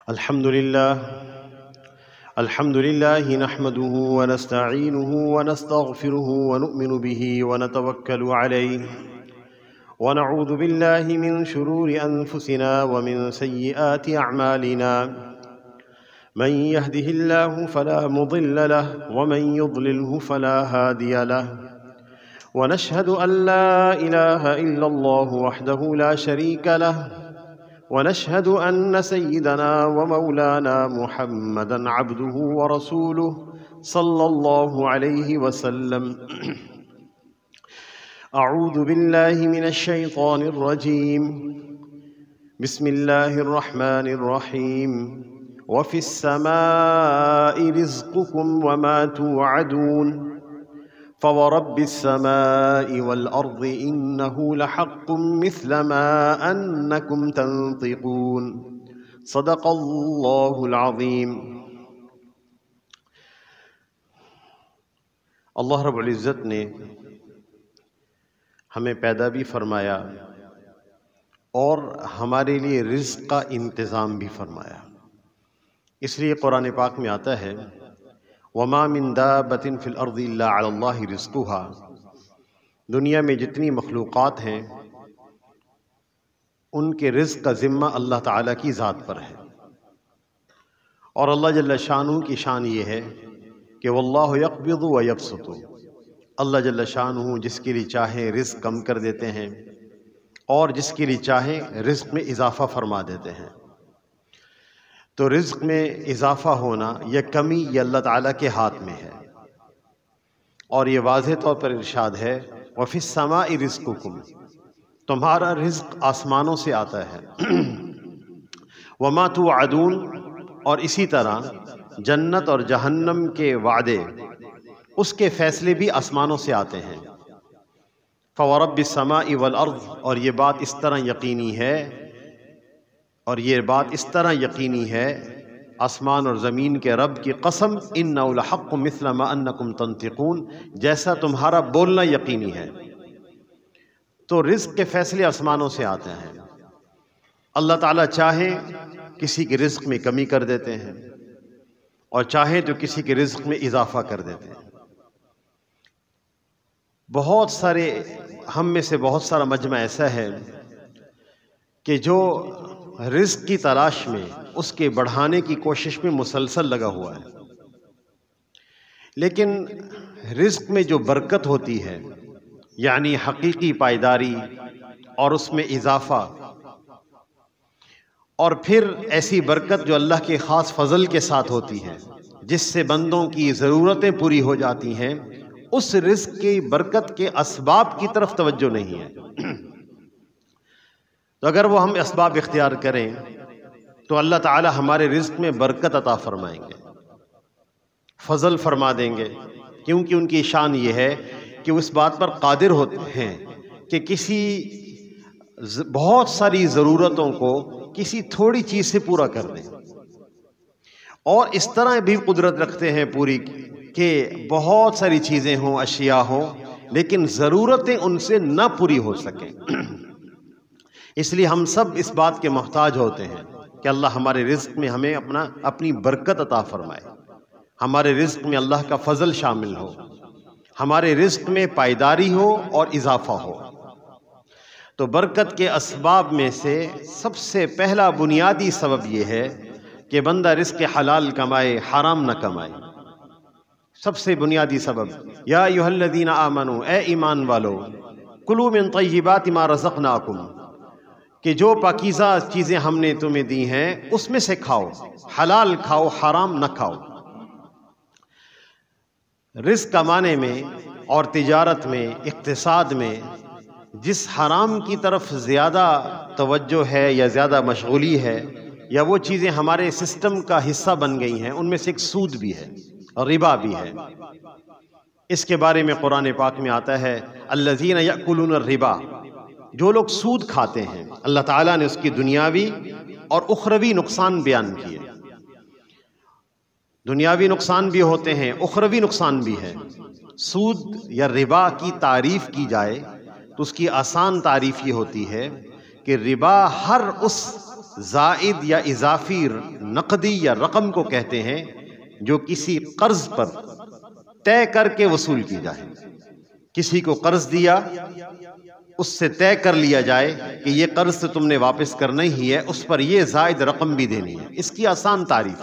الحمد لله نحمده ونستعينه ونستغفره ونؤمن به ونتوكل عليه ونعوذ بالله من شرور أنفسنا ومن سيئات أعمالنا من يهده الله فلا مضل له ومن يضلله فلا هادي له ونشهد أن لا إله إلا الله وحده لا شريك له ونشهد أن سيدنا ومولانا محمدًا عبده ورسوله صلى الله عليه وسلم أعوذ بالله من الشيطان الرجيم بسم الله الرحمن الرحيم وفي السماء رزقكم وما توعدون فورب السماء والأرض إنه لحق مثل ما أنكم تنطقون صدق الله العظيم۔ اللہ رب العزت نے ہمیں پیدا بھی فرمایا اور ہمارے لیے رزق کا انتظام بھی فرمایا۔ اس لیے قرآن پاک میں آتا ہے وَمَا مِن دَابَّةٍ فِي الْأَرْضِ إِلَّا عَلَى اللَّهِ رِزْقُهَا، دنیا میں جتنی مخلوقات ہیں ان کے رزق کا ذمہ اللہ تعالیٰ کی ذات پر ہے، اور اللہ جل شانہ کی شان یہ ہے کہ وَاللَّهُ يَقْبِضُ وَيَبْسُطُ، اللہ جل شانہ جس کے لیے چاہے رزق کم کر دیتے ہیں اور جس کے لیے چاہے رزق میں اضافہ فرما دیتے ہیں۔ تو رزق میں اضافہ ہونا یا کمی یہ اللہ تعالیٰ کے ہاتھ میں ہے، اور یہ واضح طور پر ارشاد ہے وَفِي السَّمَاءِ رِزْقُكُمْ، تمہارا رزق آسمانوں سے آتا ہے، وَمَا تُوعَدُونَ، اور اسی طرح جنت اور جہنم کے وعدے اس کے فیصلے بھی آسمانوں سے آتے ہیں۔ فَوَرَبِّ السَّمَاءِ وَالْأَرْضِ، اور یہ بات اس طرح یقینی ہے، آسمان اور زمین کے رب کی قسم اِنَّهُ لَحَقٌّ مِثْلَ مَا أَنَّكُمْ تَنطِقُونَ، جیسا تمہارا بولنا یقینی ہے۔ تو رزق کے فیصلے آسمانوں سے آتے ہیں۔ اللہ تعالیٰ چاہیں کسی کے رزق میں کمی کر دیتے ہیں اور چاہیں تو کسی کے رزق میں اضافہ کر دیتے ہیں۔ ہم میں سے بہت سارا مجمع ایسا ہے کہ جو رزق کی تلاش میں اس کے بڑھانے کی کوشش میں مسلسل لگا ہوا ہے، لیکن رزق میں جو برکت ہوتی ہے، یعنی حقیقی پائیداری اور اس میں اضافہ، اور پھر ایسی برکت جو اللہ کے خاص فضل کے ساتھ ہوتی ہے جس سے بندوں کی ضرورتیں پوری ہو جاتی ہیں، اس رزق کی برکت کے اسباب کی طرف توجہ نہیں ہے۔ تو اگر وہ ہم اسباب اختیار کریں تو اللہ تعالی ہمارے رزق میں برکت عطا فرمائیں گے، فضل فرما دیں گے، کیونکہ ان کی شان یہ ہے کہ وہ اس بات پر قادر ہوتے ہیں کہ کسی بہت ساری ضرورتوں کو کسی تھوڑی چیز سے پورا کر دیں، اور اس طرح بھی قدرت رکھتے ہیں پوری کہ بہت ساری چیزیں ہوں، اشیاء ہوں، لیکن ضرورتیں ان سے نہ پوری ہو سکیں۔ اس لیے ہم سب اس بات کے محتاج ہوتے ہیں کہ اللہ ہمارے رزق میں ہمیں اپنی برکت عطا فرمائے، ہمارے رزق میں اللہ کا فضل شامل ہو، ہمارے رزق میں پائیداری ہو اور اضافہ ہو۔ تو برکت کے اسباب میں سے سب سے پہلا بنیادی سبب یہ ہے کہ بندہ رزق حلال کمائے، حرام نہ کمائے۔ سب سے بنیادی سبب یا ایھا الذین آمنوا، اے ایمان والو، کلوا من طیبات ما رزقناکم، کہ جو پاکیزہ چیزیں ہم نے تمہیں دی ہیں اس میں سے کھاؤ، حلال کھاؤ، حرام نہ کھاؤ۔ رزق کمانے میں اور تجارت میں، اقتصاد میں جس حرام کی طرف زیادہ توجہ ہے یا زیادہ مشغولی ہے، یا وہ چیزیں ہمارے سسٹم کا حصہ بن گئی ہیں، ان میں سے ایک سود بھی ہے اور ربا بھی ہے۔ اس کے بارے میں قرآن پاک میں آتا ہے الذین یأکلون الربا، جو لوگ سود کھاتے ہیں، اللہ تعالیٰ نے اس کی دنیاوی اور اخروی نقصان بیان کیے۔ دنیاوی نقصان بھی ہوتے ہیں، اخروی نقصان بھی ہے۔ سود یا ربا کی تعریف کی جائے تو اس کی آسان تعریف یہ ہوتی ہے کہ ربا ہر اس زائد یا اضافی نقدی یا رقم کو کہتے ہیں جو کسی قرض پر طے کر کے وصول کی جائے. کسی کو قرض دیا، اس سے طے کر لیا جائے کہ یہ قرض تم نے واپس کرنا ہی ہے، اس پر یہ زائد رقم بھی دینی ہے. اس کی آسان تعریف،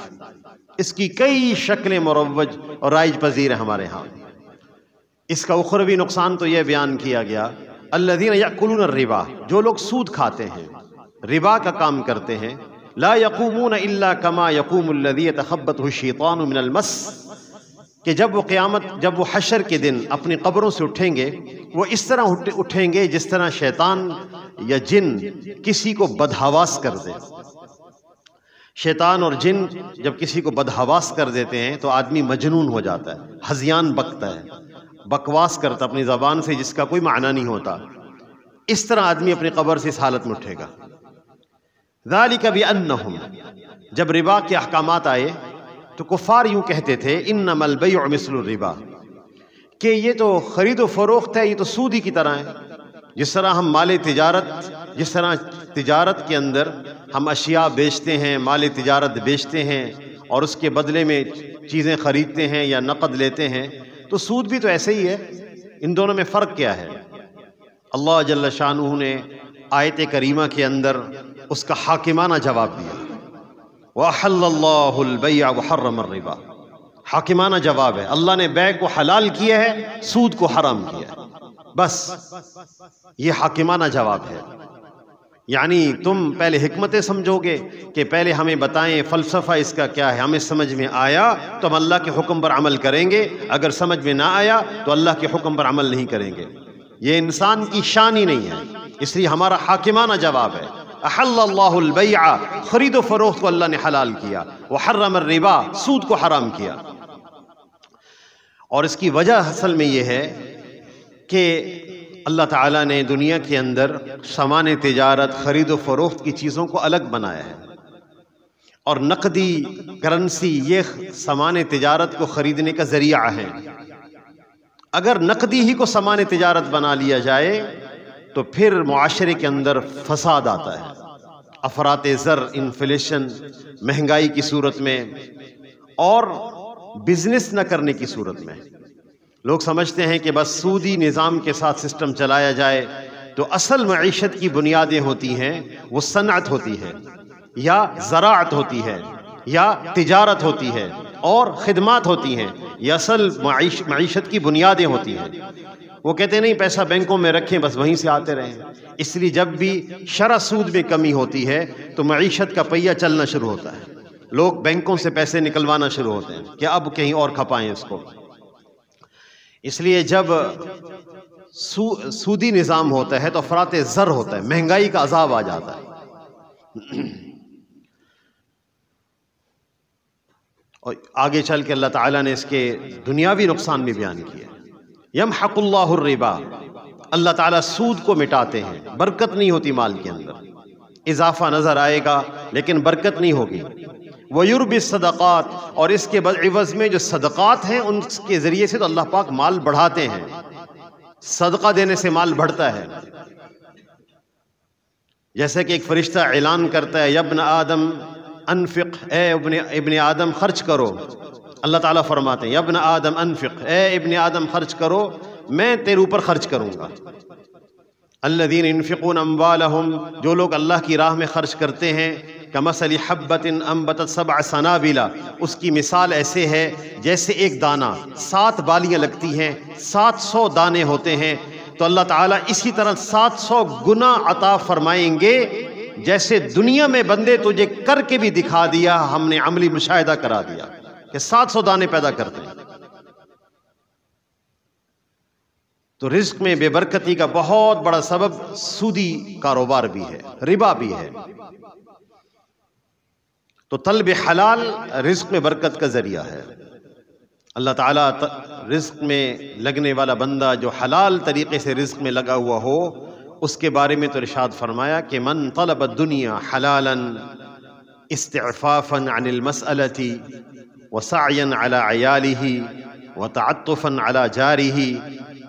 اس کی کئی شکلیں مروج اور رائج پذیر ہیں ہمارے ہاں. اس کا اخروی نقصان تو یہ بیان کیا گیا، الذین یأکلون الربا، جو لوگ سود کھاتے ہیں، ربا کا کام کرتے ہیں، لا یقومون الا کما یقوم الذی یتخبطہ الشیطان من المس، کہ جب وہ حشر کے دن اپنی قبروں سے اٹھیں گے، وہ اس طرح اٹھیں گے جس طرح شیطان یا جن کسی کو بدحواس کر دے. شیطان اور جن جب کسی کو بدحواس کر دیتے ہیں تو آدمی مجنون ہو جاتا ہے، ہذیان بکتا ہے، بکواس کرتا اپنی زبان سے جس کا کوئی معنی نہیں ہوتا. اس طرح آدمی اپنی قبر سے اس حالت میں اٹھے گا. ذالک بانہم، جب ربا کے احکامات آئے تو کفار یوں کہتے تھے انما البیع مثل الربا، کہ یہ تو خرید و فروخت ہے، یہ تو سودی کی طرح ہے. جس طرح ہم جس طرح تجارت کے اندر ہم اشیاء بیچتے ہیں، مال تجارت بیچتے ہیں اور اس کے بدلے میں چیزیں خریدتے ہیں یا نقد لیتے ہیں، تو سود بھی تو ایسے ہی ہے. ان دونوں میں فرق کیا ہے؟ اللہ جل شانہ نے آیت کریمہ کے اندر اس کا حاکمانہ جواب دیا. وَأَحَلَّ اللَّهُ الْبَيْعَ وَحَرَّمَ الرِّبَا، حاکمانہ جواب ہے. اللہ نے بیع کو حلال کیا ہے، سود کو حرام کیا ہے. بس یہ حاکمانہ جواب ہے. یعنی تم پہلے حکمتیں سمجھو گے کہ پہلے ہمیں بتائیں فلسفہ اس کا کیا ہے، ہمیں سمجھ میں آیا تو ہم اللہ کے حکم پر عمل کریں گے، اگر سمجھ میں نہ آیا تو اللہ کے حکم پر عمل نہیں کریں گے. یہ انسان کی شان ہی نہیں ہے، اس لیے ہمارا حاکمانہ جواب ہے. احل اللہ البیع، خرید و فروخت کو اللہ نے حلال کیا، وحرم الربا، سود کو حرام کیا. اور اس کی وجہ اصل میں یہ ہے کہ اللہ تعالیٰ نے دنیا کے اندر سامان تجارت، خرید و فروخت کی چیزوں کو الگ بنایا ہے، اور نقدی کرنسی یہ سامان تجارت کو خریدنے کا ذریعہ ہے. اگر نقدی ہی کو سامان تجارت بنا لیا جائے تو پھر معاشرے کے اندر فساد آتا ہے، افراط زر، انفلیشن، مہنگائی کی صورت میں، اور بزنس نہ کرنے کی صورت میں. لوگ سمجھتے ہیں کہ بس سودی نظام کے ساتھ سسٹم چلایا جائے تو اصل معیشت کی بنیادیں ہوتی ہیں وہ صنعت ہوتی ہے یا زراعت ہوتی ہے یا تجارت ہوتی ہے اور خدمات ہوتی ہیں، یہ اصل معیشت کی بنیادیں ہوتی ہیں. وہ کہتے نہیں پیسہ بینکوں میں رکھیں بس وہیں سے آتے رہیں. اس لیے جب بھی شرح سود میں کمی ہوتی ہے تو معیشت کا پہیہ چلنا شروع ہوتا ہے، لوگ بینکوں سے پیسے نکلوانا شروع ہوتے ہیں کہ اب کہیں اور کھپائیں اس کو. اس لیے جب سودی نظام ہوتا ہے تو افراط زر ہوتا ہے، مہنگائی کا عذاب آ جاتا ہے. اور آگے چل کے اللہ تعالیٰ نے اس کے دنیاوی نقصان بھی بیان کیا. یمحق اللہ الربا، اللہ تعالیٰ سود کو مٹاتے ہیں، برکت نہیں ہوتی مال کے اندر، اضافہ نظر آئے گا لیکن برکت نہیں ہوگی. وَيُرْبِ الصَّدَقَاتِ، اور اس کے عوض میں جو صدقات ہیں ان کے ذریعے سے تو اللہ پاک مال بڑھاتے ہیں. صدقہ دینے سے مال بڑھتا ہے. جیسے کہ ایک فرشتہ اعلان کرتا ہے یبن آدم انفق، اے ابن آدم خرچ کرو. اللہ تعالیٰ فرماتے ہیں یبن آدم انفق، اے ابن آدم خرچ کرو، میں تیرے اوپر خرچ کروں گا. الذین ينفقون اموالہم، جو لوگ اللہ کی راہ میں خرچ کرتے ہیں، کمثل حبۃ انبتت سبع سنابل، اس کی مثال ایسے ہے جیسے ایک دانہ 7 بالیاں لگتی ہیں، 700 دانے ہوتے ہیں. تو اللہ تعالیٰ اسی طرح 700 گنا عطا فرمائیں گے. جیسے دنیا میں بندے تجھے کر کے بھی دکھا دیا، ہم نے عملی مشاہدہ کرا دیا کہ 700 دانے پیدا کرتے ہیں. تو رزق میں بے برکتی کا بہت بڑا سبب سودی کاروبار بھی ہے، ربا بھی ہے. تو طلب حلال رزق میں برکت کا ذریعہ ہے. اللہ تعالیٰ رزق میں لگنے والا بندہ جو حلال طریقے سے رزق میں لگا ہوا ہو، اس کے بارے میں تو ارشاد فرمایا کہ من طلب الدنیا حلالا استعفافا عن المسألة وسعیا علی عیالہ وتعطفا علی جارہ،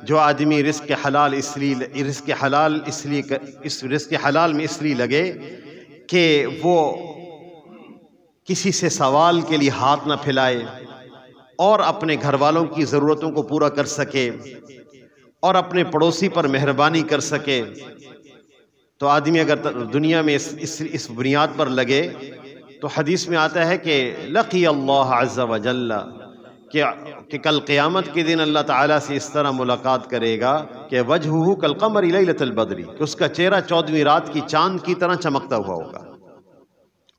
جو آدمی رزق حلال میں اس لیے لگے کہ وہ کسی سے سوال کے لیے ہاتھ نہ پھیلائے اور اپنے گھر والوں کی ضرورتوں کو پورا کر سکے اور اپنے پڑوسی پر مہربانی کر سکے، تو آدمی اگر دنیا میں اس بنیاد پر لگے تو حدیث میں آتا ہے کہ لقی اللہ عز وجل، کہ کل قیامت کے دن اللہ تعالیٰ سے اس طرح ملاقات کرے گا کہ وجہہ کالقمر لیلۃ البدر، کہ اس کا چہرہ 14ویں رات کی چاند کی طرح چمکتا ہوا ہوگا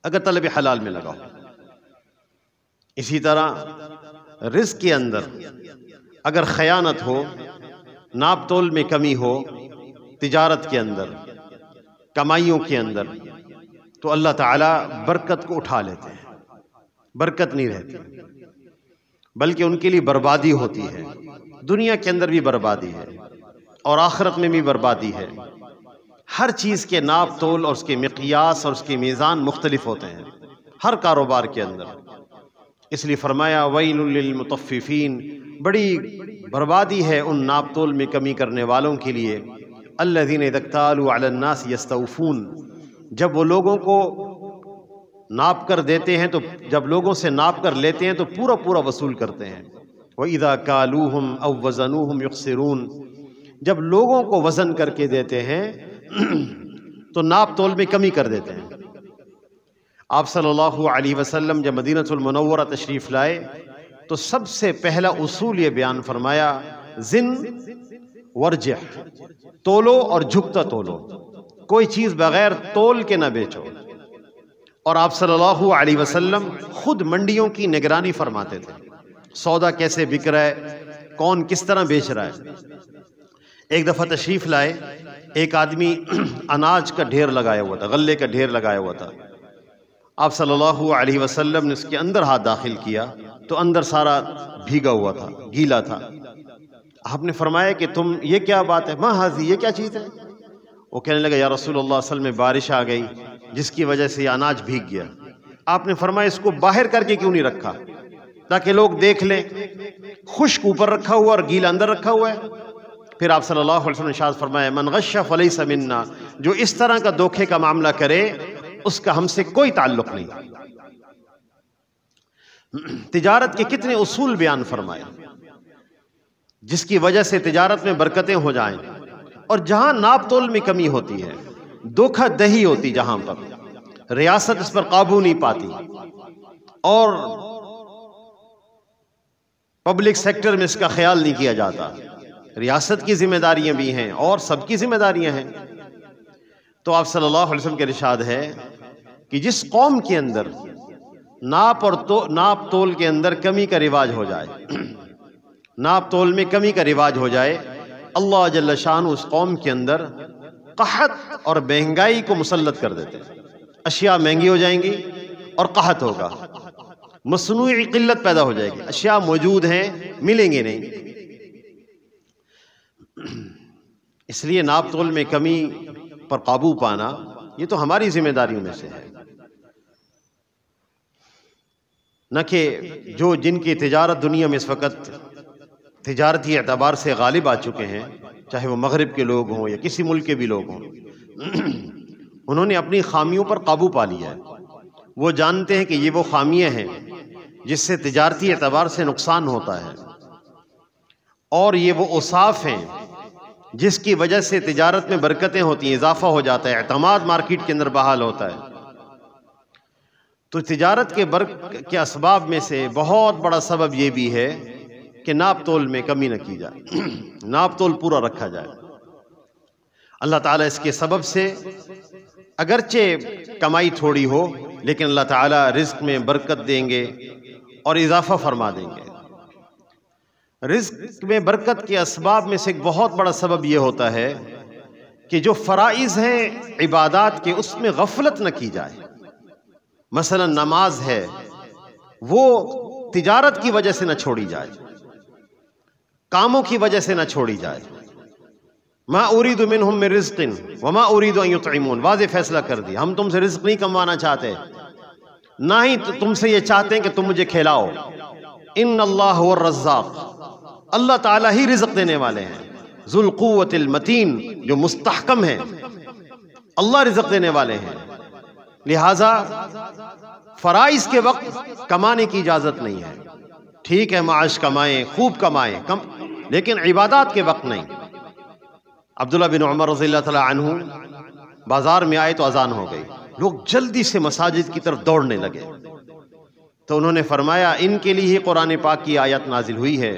اگر طلب حلال میں لگا ہو۔ اسی طرح رزق کے اندر اگر خیانت ہو، ناپ تول میں کمی ہو، تجارت کے اندر، کمائیوں کے اندر، تو اللہ تعالیٰ برکت کو اٹھا لیتے ہیں، برکت نہیں رہتی، بلکہ ان کے لیے بربادی ہوتی ہے۔ دنیا کے اندر بھی بربادی ہے اور آخرت میں بھی بربادی ہے۔ ہر چیز کے ناپ تول اور اس کے مقیاس اور اس کے میزان مختلف ہوتے ہیں ہر کاروبار کے اندر، اس لیے فرمایا ویل للمطففین، بڑی بربادی ہے ان ناپ تول میں کمی کرنے والوں کے لیے، الذین اذا اکتالوا علی الناس یستوفون، جب وہ لوگوں کو ناپ کر دیتے ہیں، تو جب لوگوں سے ناپ کر لیتے ہیں تو پورا پورا وصول کرتے ہیں، وَإِذَا كَالُوهُمْ أَوْ وَزَنُوهُمْ يُخْسِرُونَ، جب لوگوں کو وزن کر کے دیتے ہیں تو ناپ تول میں کمی کر دیتے ہیں۔ آپ صلی اللہ علیہ وسلم جب مدینہ المنورہ تشریف لائے تو سب سے پہلا اصول یہ بیان فرمایا، زن ورجح، تولو اور جھکتا تولو، کوئی چیز بغیر تول کے نہ بیچو۔ اور آپ صلی اللہ علیہ وسلم خود منڈیوں کی نگرانی فرماتے تھے، سودا کیسے بک رہا ہے، کون کس طرح بیچ رہا ہے۔ ایک دفعہ تشریف لائے، ایک آدمی اناج کا ڈھیر لگایا ہوا تھا، غلے کا ڈھیر لگایا ہوا تھا۔ آپ صلی اللہ علیہ وسلم نے اس کے اندر ہاتھ داخل کیا تو اندر سارا بھیگا ہوا تھا، گیلا تھا۔ آپ نے فرمایا کہ تم یہ کیا بات ہے، ما ہذی، یہ کیا چیز ہے؟ وہ کہنے لگا یا رسول اللہ اصل میں بارش آ گئی جس کی وجہ سے یہ اناج بھیگ گیا۔ آپ نے فرمایا اس کو باہر کر کے کیوں نہیں رکھا تاکہ لوگ دیکھ لیں، خشک اوپر رکھا ہوا اور گیلا اندر رکھا ہوا ہے؟ پھر آپ صلی اللہ علیہ وسلم نے ارشاد فرمایا من غش فلیس منا، جو اس طرح کا دھوکے کا معاملہ کرے اس کا ہم سے کوئی تعلق نہیں۔ تجارت کے کتنے اصول بیان فرمائے جس کی وجہ سے تجارت میں برکتیں ہو جائیں، اور جہاں ناپ تول میں کمی ہوتی ہے، دھوکہ دہی ہوتی، جہاں پر ریاست اس پر قابو نہیں پاتی اور پبلک سیکٹر میں اس کا خیال نہیں کیا جاتا، ریاست کی ذمہ داریاں بھی ہیں اور سب کی ذمہ داریاں ہیں، تو آپ صلی اللہ علیہ وسلم کے ارشاد ہے کہ جس قوم کے اندر ناپ تول کے اندر کمی کا رواج ہو جائے، ناپ تول میں کمی کا رواج ہو جائے، اللہ جل شانہ اس قوم کے اندر قحط اور مہنگائی کو مسلط کر دیتے ہیں، اشیاء مہنگی ہو جائیں گی اور قحط ہوگا، مصنوعی قلت پیدا ہو جائے گی، اشیاء موجود ہیں ملیں گے نہیں۔ اس لیے ناپ تول میں کمی پر قابو پانا یہ تو ہماری ذمہ داریوں میں سے ہے، نہ کہ جن کی تجارت دنیا میں اس وقت تجارتی اعتبار سے غالب آ چکے ہیں، چاہے وہ مغرب کے لوگ ہوں یا کسی ملک کے بھی لوگ ہوں، انہوں نے اپنی خامیوں پر قابو پا لیا ہے۔ وہ جانتے ہیں کہ یہ وہ خامیاں ہیں جس سے تجارتی اعتبار سے نقصان ہوتا ہے، اور یہ وہ اوصاف ہیں جس کی وجہ سے تجارت میں برکتیں ہوتی ہیں، اضافہ ہو جاتا ہے، اعتماد مارکیٹ کے اندر بحال ہوتا ہے۔ تو تجارت کے اسباب میں سے بہت بڑا سبب یہ بھی ہے کہ ناپ تول میں کمی نہ کی جائے، ناپ تول پورا رکھا جائے۔ اللہ تعالیٰ اس کے سبب سے اگرچہ کمائی تھوڑی ہو لیکن اللہ تعالیٰ رزق میں برکت دیں گے اور اضافہ فرما دیں گے۔ رزق میں برکت کے اسباب میں سے ایک بہت بڑا سبب یہ ہوتا ہے کہ جو فرائض ہیں عبادات کے، اس میں غفلت نہ کی جائے۔ مثلا نماز ہے، وہ تجارت کی وجہ سے نہ چھوڑی جائے، کاموں کی وجہ سے نہ چھوڑی جائے۔ ما اريد منهم من رزق وما اريد ان يطعمون، واضح فیصلہ کر دیا، ہم تم سے رزق نہیں کموانا چاہتے، نہ ہی تم سے یہ چاہتے ہیں کہ تم مجھے کھلاؤ۔ ان اللہ هو الرزاق، اللہ تعالیٰ ہی رزق دینے والے ہیں، ذو القوت المتین، جو مستحکم ہیں، اللہ رزق دینے والے ہیں، لہذا فرائض کے وقت کمانے کی اجازت نہیں ہے. ٹھیک ہے معاش کمائیں، خوب کمائیں، لیکن عبادات کے وقت نہیں. عبداللہ بن عمر رضی اللہ تعالی عنہ بازار میں آئے تو اذان ہو گئی. لوگ جلدی سے مساجد کی طرف دوڑنے لگے تو انہوں نے فرمایا ان کے لیے ہی قرآن پاک کی آیت نازل ہوئی ہے،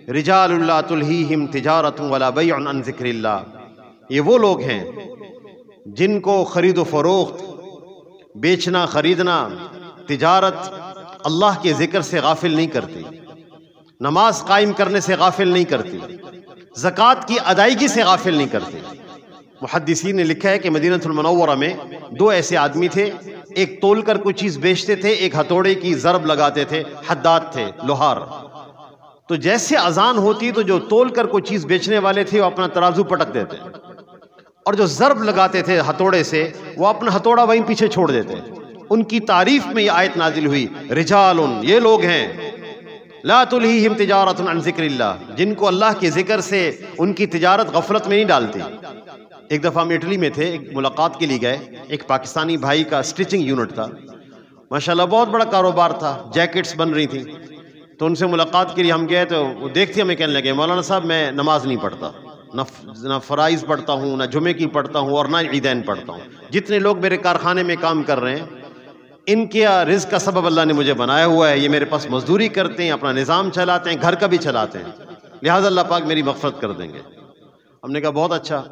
رجال لا تلہیہم تجارت ولا بیع عن ذکر اللہ. یہ وہ لوگ ہیں جن کو خرید و فروخت، بیچنا خریدنا، تجارت اللہ کے ذکر سے غافل نہیں کرتی، نماز قائم کرنے سے غافل نہیں کرتی، زکوٰۃ کی ادائیگی سے غافل نہیں کرتی. محدثین نے لکھا ہے کہ مدینہ المنورہ میں دو ایسے آدمی تھے، ایک تول کر کوئی چیز بیچتے تھے، ایک ہتھوڑے کی ضرب لگاتے تھے، حداد تھے، لوہار. تو جیسے اذان ہوتی تو جو تول کر کوئی چیز بیچنے والے تھے وہ اپنا ترازو پٹک دیتے، اور جو ضرب لگاتے تھے ہتھوڑے سے وہ اپنا ہتھوڑا وہیں پیچھے چھوڑ دیتے. ان کی تعریف میں یہ آیت نازل ہوئی، رجال، یہ لوگ ہیں لا تلہیہم تجارت عن ذکر اللہ، جن کو اللہ کے ذکر سے ان کی تجارت غفلت میں نہیں ڈالتی. ایک دفعہ ہم اٹلی میں تھے، ایک ملاقات کے لیے گئے. ایک پاکستانی بھائی کا سٹیچنگ یونٹ تھا، ماشاءاللہ بہت بڑا کاروبار تھا، جیکٹس بن رہی تھیں. تو ان سے ملاقات کے لیے ہم گئے تو وہ دیکھتے ہمیں کہنے لگے مولانا صاحب میں نماز نہیں پڑھتا، نہ فرائض پڑھتا ہوں، نہ جمعے کی پڑھتا ہوں، اور نہ عیدین پڑھتا ہوں. جتنے لوگ میرے کارخانے میں کام کر رہے ہیں ان کے رزق کا سبب اللہ نے مجھے بنایا ہوا ہے، یہ میرے پاس مزدوری کرتے ہیں، اپنا نظام چلاتے ہیں، گھر کا بھی چلاتے ہیں، لہٰذا اللہ پاک میری مغفرت کر دیں گے. ہم نے کہا بہت اچھا.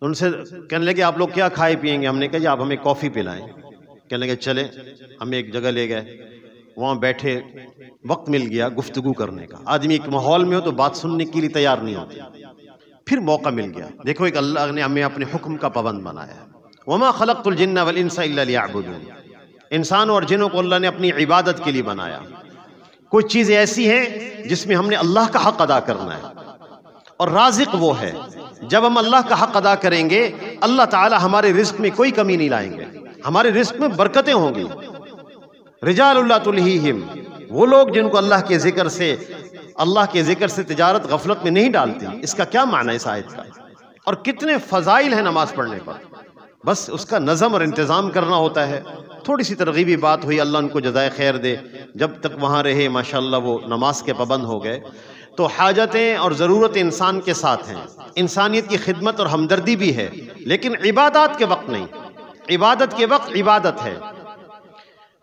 ان سے کہنے لگے آپ لوگ کیا کھائے پیئیں گے؟ ہم نے کہا جی آپ ہمیں کافی پلائیں. کہنے لگے چلیں. ہمیں ایک جگہ لے گئے، وہاں بیٹھے، وقت مل گیا گفتگو کرنے کا. آدمی ایک ماحول میں ہو تو بات سننے کے لیے تیار نہیں ہوتے. پھر موقع مل گیا. دیکھو ایک اللہ نے ہمیں اپنے حکم کا پابند بنایا ہے. وما خلقت الجن والانس الا ليعبدون. انسان اور جنوں کو اللہ نے اپنی عبادت کے لیے بنایا. کچھ چیزیں ایسی ہیں جس میں ہم نے اللہ کا حق ادا کرنا ہے، اور رازق وہ ہے. جب ہم اللہ کا حق ادا کریں گے اللہ تعالی ہمارے رزق میں کوئی کمی نہیں لائیں گے، ہمارے رزق میں برکتیں ہوں گی. رجال لا تلہیہم، وہ لوگ جن کو اللہ کے ذکر سے تجارت غفلت میں نہیں ڈالتی. اس کا کیا معنی ہے اس آیت کا؟ اور کتنے فضائل ہیں نماز پڑھنے پر. بس اس کا نظم اور انتظام کرنا ہوتا ہے. تھوڑی سی ترغیبی بات ہوئی، اللہ ان کو جزائے خیر دے، جب تک وہاں رہے ماشاءاللہ وہ نماز کے پابند ہو گئے. تو حاجتیں اور ضرورتیں انسان کے ساتھ ہیں، انسانیت کی خدمت اور ہمدردی بھی ہے، لیکن عبادات کے وقت نہیں. عبادت کے وقت عبادت ہے،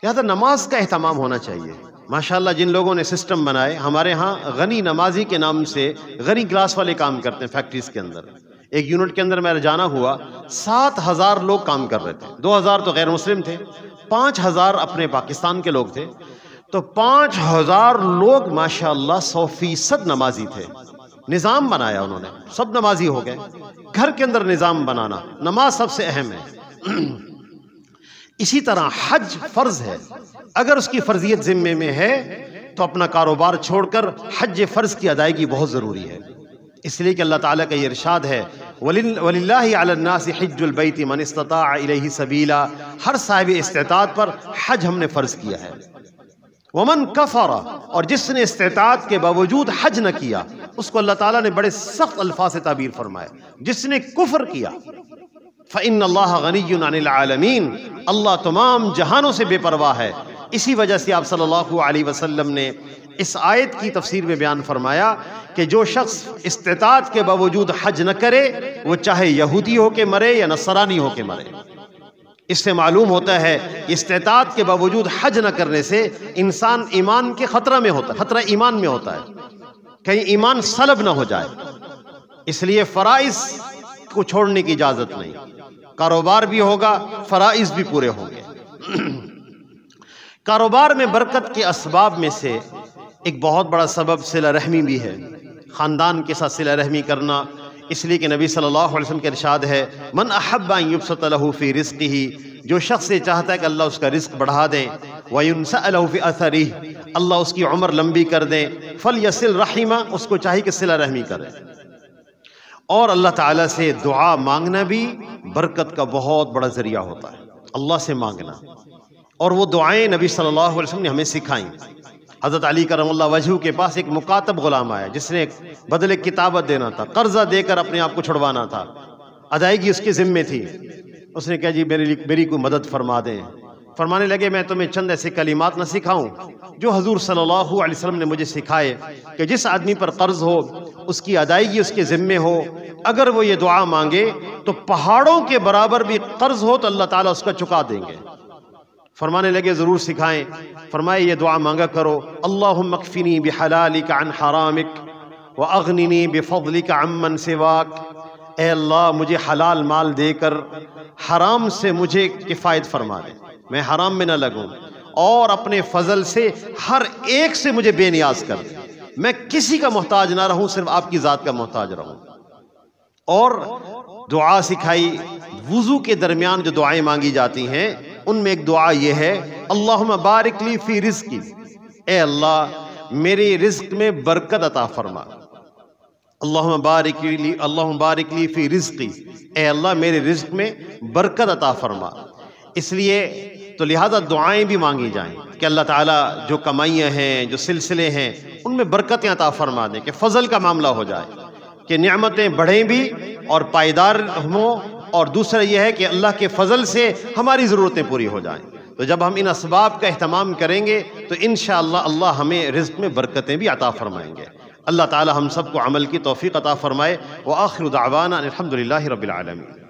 لہذا نماز کا اہتمام ہونا چاہیے. ماشاءاللہ جن لوگوں نے سسٹم بنائے، ہمارے ہاں غنی نمازی کے نام سے غنی گلاس والے کام کرتے ہیں فیکٹریز کے اندر. ایک یونٹ کے اندر میرا جانا ہوا، 7,000 لوگ کام کر رہے تھے. 2,000 تو غیر مسلم تھے، 5,000 اپنے پاکستان کے لوگ تھے. تو 5,000 لوگ ماشاءاللہ 100% نمازی تھے. نظام بنایا انہوں نے، سب نمازی ہو گئے. گھر کے اندر نظام بنانا، نماز سب سے اہم ہے. اسی طرح حج فرض ہے، اگر اس کی فرضیت ذمے میں ہے تو اپنا کاروبار چھوڑ کر حج فرض کی ادائیگی بہت ضروری ہے. اس لیے کہ اللہ تعالیٰ کا یہ ارشاد ہے وَلِلَّهِ عَلَى النَّاسِ حِجُّ الْبَيْتِ مَنِ اسْتَطَاعَ إِلَيْهِ سَبِيلًا. ہر صاحب استطاعت پر حج ہم نے فرض کیا ہے. وَمَنْ كَفَرَ، اور جس نے استطاعت کے باوجود حج نہ کیا اس کو اللہ تعالیٰ نے بڑے سخت الفاظ سے تعبیر فرمایا. جس نے کفر کیا فَإِنَّ اللَّهَ غَنِيٌّ عَنِ الْعَالَمِينَ، اللہ تمام جہانوں سے بے پرواہ ہے. اسی وجہ سے آپ صلی اللہ علیہ وسلم نے اس آیت کی تفسیر میں بیان فرمایا کہ جو شخص استطاعت کے باوجود حج نہ کرے وہ چاہے یہودی ہو کے مرے یا نصرانی ہو کے مرے. اس سے معلوم ہوتا ہے استطاعت کے باوجود حج نہ کرنے سے انسان ایمان کے خطرہ ایمان میں ہوتا ہے، کہیں ایمان سلب نہ ہو جائے. اس لیے فرائض کو چھوڑنے کی اجازت نہیں. کاروبار بھی ہوگا، فرائض بھی پورے ہوں گے. کاروبار میں برکت کے اسباب میں سے ایک بہت بڑا سبب صلہ رحمی بھی ہے، خاندان کے ساتھ صلہ رحمی کرنا. اس لیے کہ نبی صلی اللہ علیہ وسلم کا ارشاد ہے من احب ان یبسط له فی رزقہ، جو شخص یہ چاہتا ہے کہ اللہ اس کا رزق بڑھا دیں، وینسأ له فی اثرہ، اللہ اس کی عمر لمبی کر دیں، فلیصل رحمہ، اس کو چاہیے کہ صلہ رحمی کرے. اور اللہ تعالیٰ سے دعا مانگنا بھی برکت کا بہت بڑا ذریعہ ہوتا ہے، اللہ سے مانگنا. اور وہ دعائیں نبی صلی اللہ علیہ وسلم نے ہمیں سکھائیں. حضرت علی کرم اللہ وجہہ کے پاس ایک مکاتب غلام آیا جس نے بدلے کتابت دینا تھا، قرضہ دے کر اپنے آپ کو چھڑوانا تھا، ادائیگی اس کے ذمے تھی. اس نے کہا جی میری کوئی مدد فرما دیں۔ فرمانے لگے میں تمہیں چند ایسے کلمات نہ سکھاؤں جو حضور صلی اللہ علیہ وسلم نے مجھے سکھائے کہ جس آدمی پر قرض ہو اس کی ادائیگی اس کے ذمے ہو، اگر وہ یہ دعا مانگے تو پہاڑوں کے برابر بھی قرض ہو تو اللہ تعالیٰ اس کا چکا دیں گے۔ فرمانے لگے ضرور سکھائیں۔ فرمائے یہ دعا مانگا کرو، اللہم اکفنی بحلالک عن حرامک واغننی بفضلک عمن سواک، اے اللہ مجھے حلال مال دے کر حرام سے مجھے کفایت فرما دے، میں حرام میں نہ لگوں، اور اپنے فضل سے ہر ایک سے مجھے بے نیاز کر دے، میں کسی کا محتاج نہ رہوں، صرف آپ کی ذات کا محتاج رہوں۔ اور دعا سکھائی، وضو کے درمیان جو دعائیں مانگی جاتی ہیں ان میں ایک دعا یہ ہے، اللہم بارک لی فی رزقی، اے اللہ میرے رزق میں برکت عطا فرما، اللہم بارک لی فی رزقی، اے اللہ میرے رزق میں برکت عطا فرما۔ اس لیے تو لہذا دعائیں بھی مانگی جائیں کہ اللہ تعالیٰ جو کمائیاں ہیں، جو سلسلے ہیں، ان میں برکتیں عطا فرما دیں، کہ فضل کا معاملہ ہو جائے، کہ نعمتیں بڑھیں بھی اور پائیدار ہوں، اور دوسرا یہ ہے کہ اللہ کے فضل سے ہماری ضرورتیں پوری ہو جائیں۔ تو جب ہم ان اسباب کا اہتمام کریں گے تو انشاءاللہ اللہ ہمیں رزق میں برکتیں بھی عطا فرمائیں گے۔ اللہ تعالی ہم سب کو عمل کی توفیق عطا فرمائے۔ وآخر دعوانا الحمدللہ رب العالمین۔